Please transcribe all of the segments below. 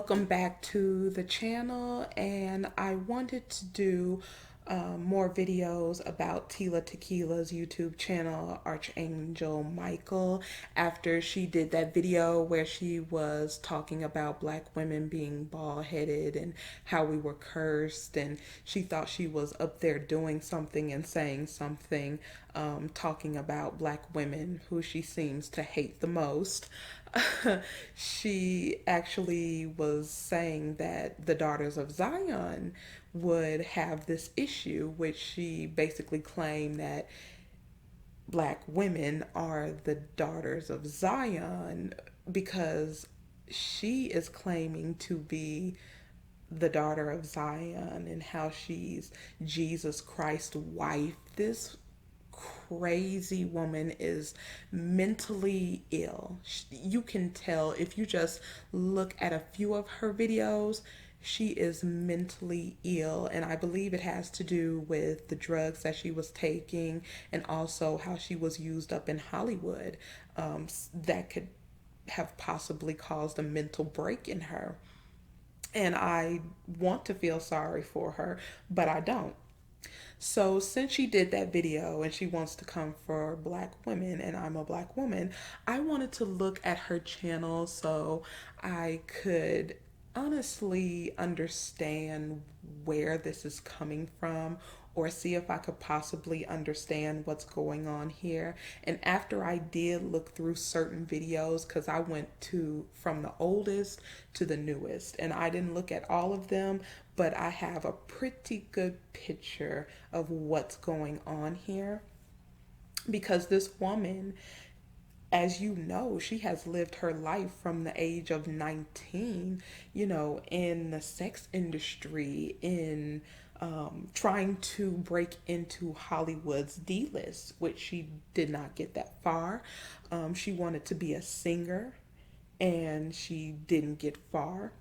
Welcome back to the channel, and I wanted to do more videos about Tila Tequila's YouTube channel, Archangel Michael, after she did that video where she was talking about black women being bald-headed and how we were cursed, and she thought she was up there doing something and saying something, talking about black women who she seems to hate the most. She actually was saying that the Daughters of Zion would have this issue, which she basically claimed that black women are the daughters of Zion because she is claiming to be the daughter of Zion and how she's Jesus Christ's wife. This crazy woman is mentally ill. You can tell if you just look at a few of her videos. She is mentally ill, and I believe it has to do with the drugs that she was taking and also how she was used up in Hollywood. That could have possibly caused a mental break in her. And I want to feel sorry for her, but I don't. So since she did that video and she wants to come for black women and I'm a black woman, I wanted to look at her channel so I could honestly understand where this is coming from, or see if I could possibly understand what's going on here. And after I did look through certain videos, because I went to from the oldest to the newest, and I didn't look at all of them, but I have a pretty good picture of what's going on here. Because this woman, as you know, she has lived her life from the age of 19, in the sex industry, in trying to break into Hollywood's D-list, which she did not get that far. She wanted to be a singer and she didn't get far.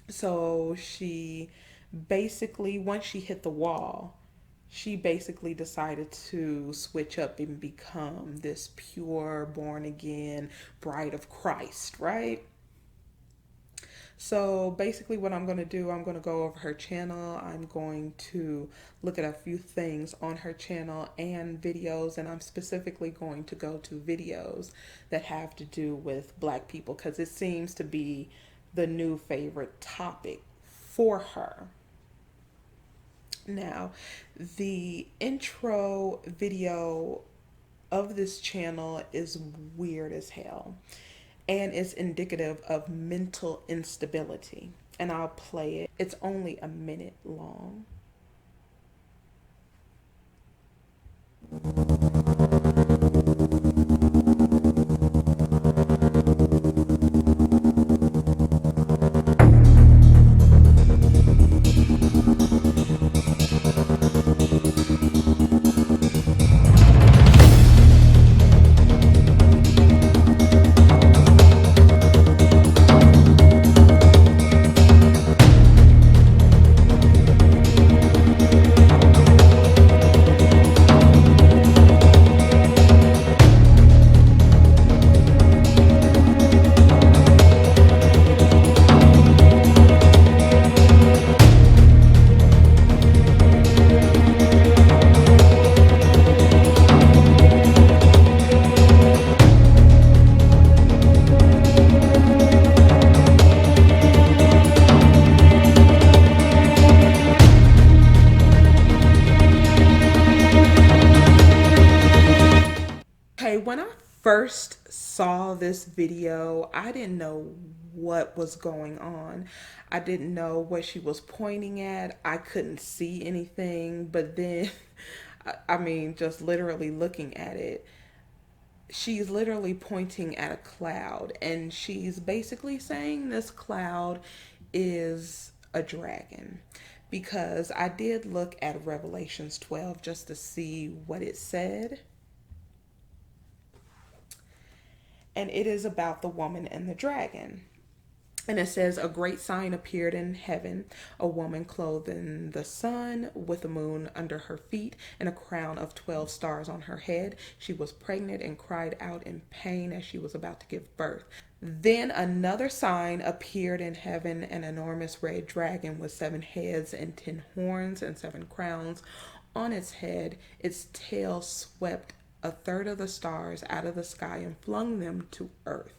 So she basically, once she hit the wall, she basically decided to switch up and become this pure, born again bride of Christ, right? So basically, what I'm going to do, I'm going to go over her channel. I'm going to look at a few things on her channel and videos, and I'm specifically going to go to videos that have to do with black people because it seems to be the new favorite topic for her. Now, the intro video of this channel is weird as hell, and it's indicative of mental instability. And I'll play it. It's only a minute long. Okay, when I first saw this video, I didn't know what was going on. I didn't know what she was pointing at. I couldn't see anything, but then, I mean, just literally looking at it, she's literally pointing at a cloud, and she's basically saying this cloud is a dragon. Because I did look at Revelations 12 just to see what it said. And it is about the woman and the dragon. And it says, a great sign appeared in heaven, a woman clothed in the sun with the moon under her feet and a crown of 12 stars on her head. She was pregnant and cried out in pain as she was about to give birth. Then another sign appeared in heaven, an enormous red dragon with 7 heads and 10 horns and 7 crowns on its head. Its tail swept a third of the stars out of the sky and flung them to earth.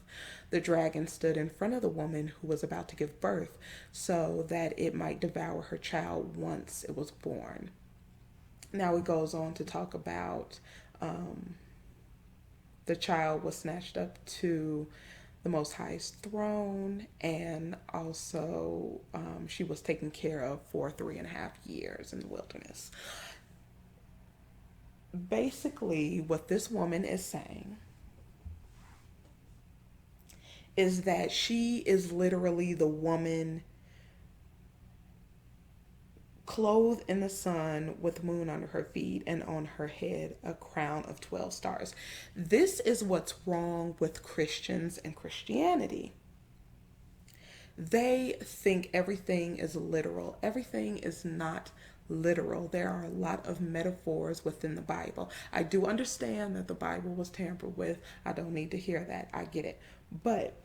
The dragon stood in front of the woman who was about to give birth so that it might devour her child once it was born. Now it goes on to talk about the child was snatched up to the Most High's throne, and also she was taken care of for 3.5 years in the wilderness. Basically, what this woman is saying is that she is literally the woman clothed in the sun with the moon under her feet and on her head a crown of 12 stars. This is what's wrong with Christians and Christianity. They think everything is literal. Everything is not literal. There are a lot of metaphors within the Bible. I do understand that the Bible was tampered with. I don't need to hear that. I get it. But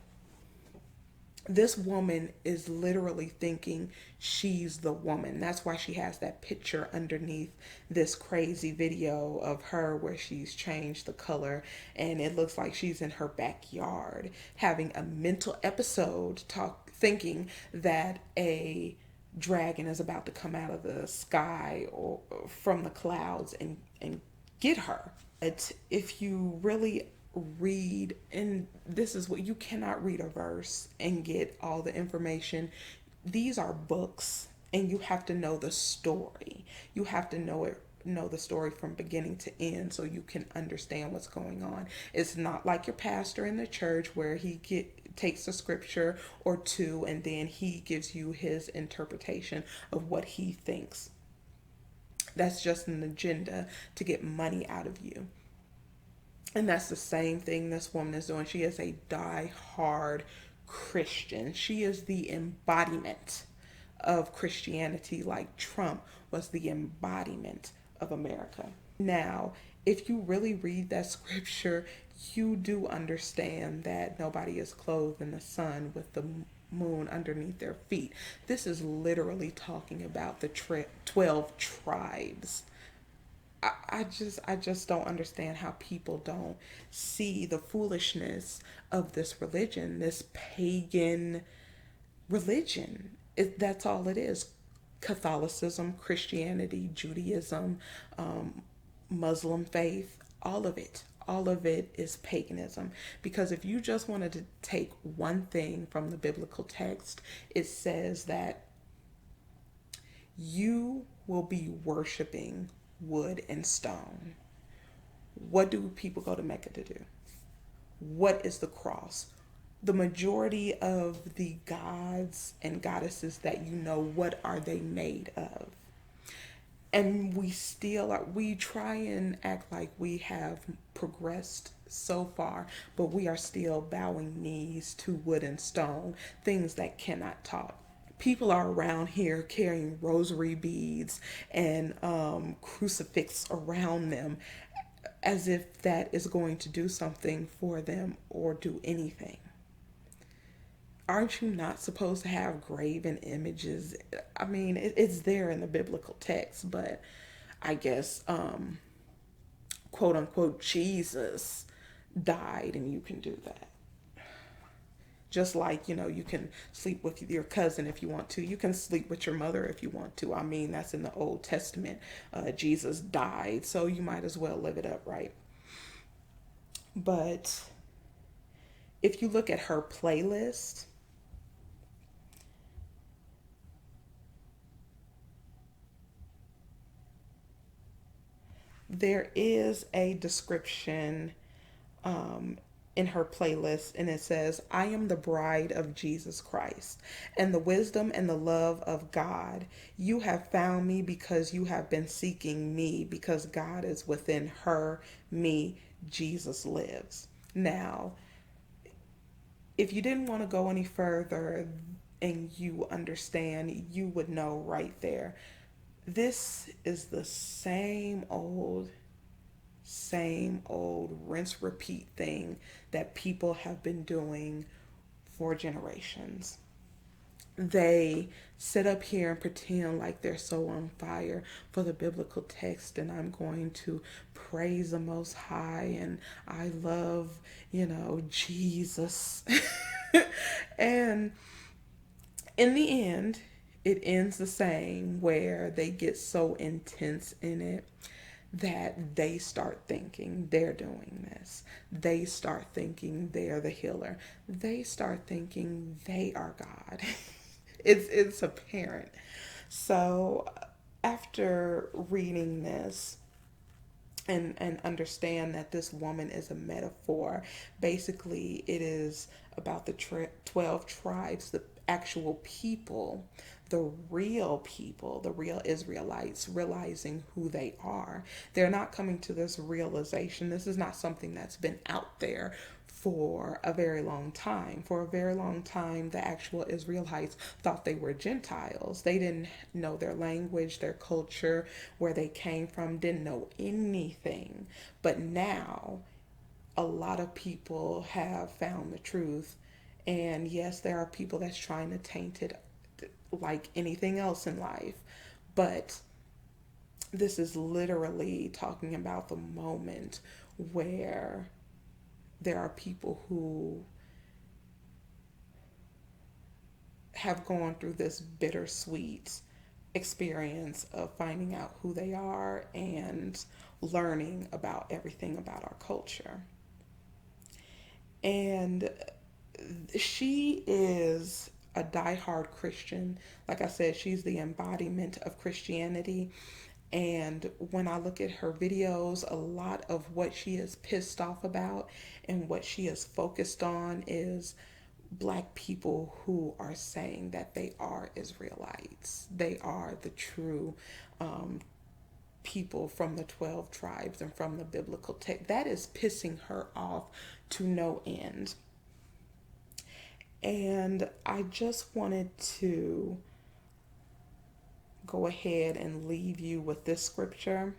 this woman is literally thinking she's the woman. That's why she has that picture underneath this crazy video of her where she's changed the color and it looks like she's in her backyard having a mental episode, thinking that a dragon is about to come out of the sky or from the clouds and get her. But if you really read, and this is what, you cannot read a verse and get all the information. These are books and you have to know the story. You have to know the story from beginning to end so you can understand what's going on. It's not like your pastor in the church where he takes a scripture or two and then he gives you his interpretation of what he thinks. That's just an agenda to get money out of you. And that's the same thing this woman is doing. She is a die-hard Christian. She is the embodiment of Christianity, like Trump was the embodiment of America. Now, if you really read that scripture, you do understand that nobody is clothed in the sun with the moon underneath their feet. This is literally talking about the 12 tribes. I just don't understand how people don't see the foolishness of this religion, this pagan religion. That's all it is. Catholicism, Christianity, Judaism, Muslim faith, all of it. All of it is paganism. Because if you just wanted to take one thing from the biblical text, it says that you will be worshiping wood and stone. What do people go to Mecca to do? What is the cross? The majority of the gods and goddesses that you know, what are they made of? And we try and act like we have progressed so far, but we are still bowing knees to wood and stone, things that cannot talk. People are around here carrying rosary beads and crucifix around them as if that is going to do something for them or do anything. Aren't you not supposed to have graven images? I mean, it's there in the biblical text, but I guess, quote unquote, Jesus died and you can do that. Just like, you can sleep with your cousin if you want to. You can sleep with your mother if you want to. I mean, that's in the Old Testament. Jesus died, so you might as well live it up, right? But if you look at her playlist, there is a description in her playlist, and it says, I am the bride of Jesus Christ and the wisdom and the love of God. You have found me because you have been seeking me, because God is within her, me, Jesus lives. Now, If you didn't want to go any further and you understand, you would know right there. This is the same old rinse repeat thing that people have been doing for generations. They sit up here and pretend like they're so on fire for the biblical text, and I'm going to praise the Most High, and I love, Jesus. And in the end, it ends the same, where they get so intense in it that they start thinking they're doing this. They start thinking they're the healer. They start thinking they are God. It's apparent. So after reading this, and understand that this woman is a metaphor. Basically, it is about the 12 tribes, the actual people, the real Israelites, realizing who they are. They're not coming to this realization. This is not something that's been out there for a very long time. For a very long time, the actual Israelites thought they were Gentiles. They didn't know their language, their culture, where they came from, didn't know anything. But now, a lot of people have found the truth. And yes, there are people that's trying to taint it like anything else in life. But this is literally talking about the moment where there are people who have gone through this bittersweet experience of finding out who they are and learning about everything about our culture. And she is a diehard Christian. Like I said, she's the embodiment of Christianity. And when I look at her videos, a lot of what she is pissed off about and what she is focused on is Black people who are saying that they are Israelites. They are the true people from the 12 tribes and from the biblical text. That is pissing her off to no end. And I just wanted to go ahead and leave you with this scripture.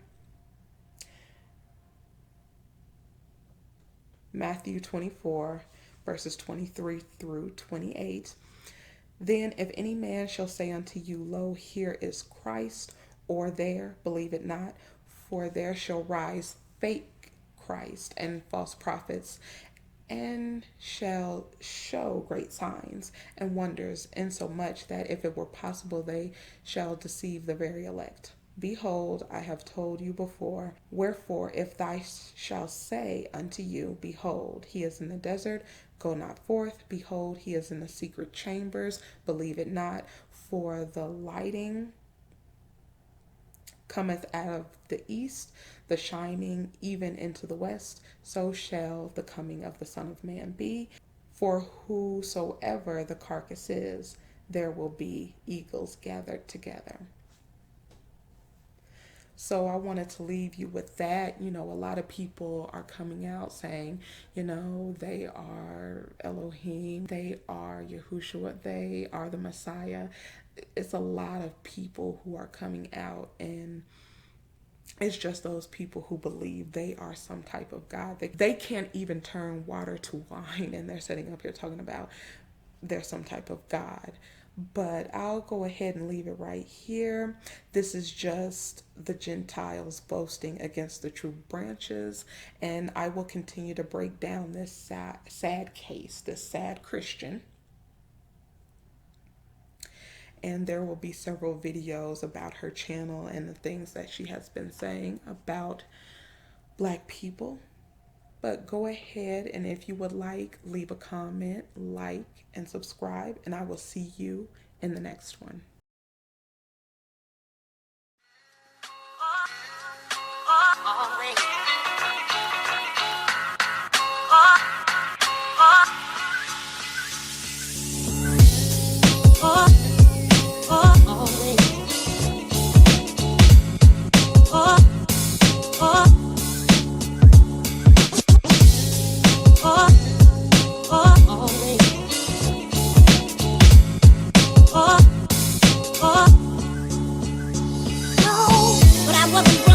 Matthew 24, verses 23 through 28. Then if any man shall say unto you, Lo, here is Christ, or there, believe it not, for there shall rise fake Christ and false prophets, and shall show great signs and wonders, insomuch that if it were possible, they shall deceive the very elect. Behold, I have told you before. Wherefore, if thou shalt say unto you, Behold, he is in the desert, go not forth. Behold, he is in the secret chambers, believe it not. For the lighting cometh out of the east, the shining even into the west, so shall the coming of the Son of Man be. For whosoever the carcass is, there will be eagles gathered together. So I wanted to leave you with that. A lot of people are coming out saying, they are Elohim, they are Yahushua, they are the Messiah. It's a lot of people who are coming out, and it's just those people who believe they are some type of God. They can't even turn water to wine, and they're sitting up here talking about they're some type of God. But I'll go ahead and leave it right here. This is just the Gentiles boasting against the true branches. And I will continue to break down this sad case, this sad Christian. And there will be several videos about her channel and the things that she has been saying about Black people. But go ahead, and if you would like, leave a comment, like, and subscribe, and I will see you in the next one. wasn't